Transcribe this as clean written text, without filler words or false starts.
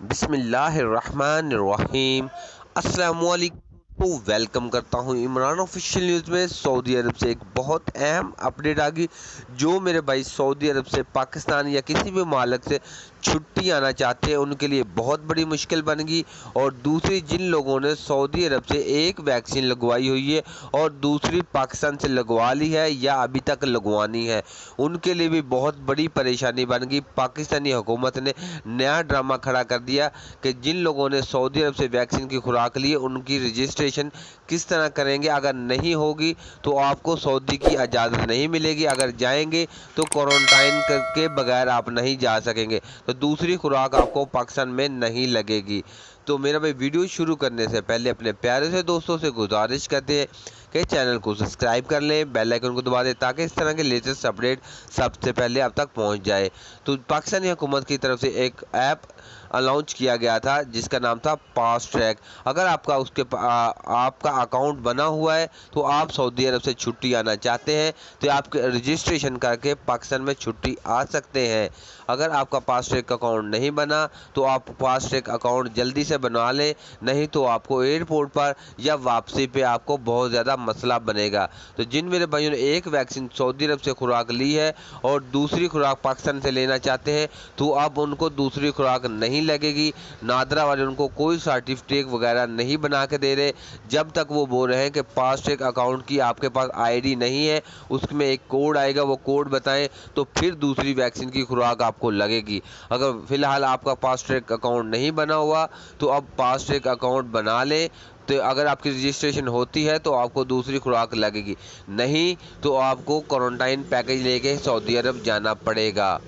बिस्मिल्लाहिर्रहमानिर्रहीम। अस्सलामुअलैकुम। तो वेलकम करता हूं इमरान ऑफिशियल न्यूज़ में। सऊदी अरब से एक बहुत अहम अपडेट आ गई। जो मेरे भाई सऊदी अरब से पाकिस्तान या किसी भी मालिक से छुट्टी आना चाहते हैं उनके लिए बहुत बड़ी मुश्किल बन गई। और दूसरी, जिन लोगों ने सऊदी अरब से एक वैक्सीन लगवाई हुई है और दूसरी पाकिस्तान से लगवा ली है या अभी तक लगवानी है, उनके लिए भी बहुत बड़ी परेशानी बन गई। पाकिस्तानी हुकूमत ने नया ड्रामा खड़ा कर दिया कि जिन लोगों ने सऊदी अरब से वैक्सीन की खुराक ली है उनकी रजिस्ट्रेशन किस तरह करेंगे। अगर नहीं होगी तो आपको सऊदी की इजाज़त नहीं मिलेगी। अगर जाएंगे तो क्वारंटाइन करके बगैर आप नहीं जा सकेंगे। तो दूसरी खुराक आपको पाकिस्तान में नहीं लगेगी। तो मेरा भाई, वीडियो शुरू करने से पहले अपने प्यारे से दोस्तों से गुजारिश करते हैं कि चैनल को सब्सक्राइब कर लें, बेल आइकन को दबा दें ताकि इस तरह के लेटेस्ट अपडेट सबसे पहले आप तक पहुंच जाए। तो पाकिस्तानी हुकूमत की तरफ से एक ऐप लॉन्च किया गया था जिसका नाम था फास्ट ट्रैक। अगर आपका आपका अकाउंट बना हुआ है तो आप सऊदी अरब से छुट्टी आना चाहते हैं तो आप रजिस्ट्रेशन करके पाकिस्तान में छुट्टी आ सकते हैं। अगर आपका फास्ट ट्रैक अकाउंट नहीं बना तो आप फास्ट ट्रैक अकाउंट जल्दी से बना लें, नहीं तो आपको एयरपोर्ट पर या वापसी पे आपको बहुत ज़्यादा मसला बनेगा। तो जिन मेरे भाइयों ने एक वैक्सीन सऊदी अरब से खुराक ली है और दूसरी खुराक पाकिस्तान से लेना चाहते हैं तो अब उनको दूसरी खुराक नहीं लगेगी। नादरा वाले उनको कोई सर्टिफिकेट वगैरह नहीं बना के दे रहे जब तक वो बोल रहे हैं कि फास्ट ट्रैक अकाउंट की आपके पास आईडी नहीं है, उसमें एक कोड आएगा, वो कोड बताएं तो फिर दूसरी वैक्सीन की खुराक आपको लगेगी। अगर फिलहाल आपका फास्ट ट्रैक अकाउंट नहीं बना हुआ तो अब फास्ट ट्रैक अकाउंट बना लें। तो अगर आपकी रजिस्ट्रेशन होती है तो आपको दूसरी खुराक लगेगी, नहीं तो आपको क्वारंटाइन पैकेज लेके सऊदी अरब जाना पड़ेगा।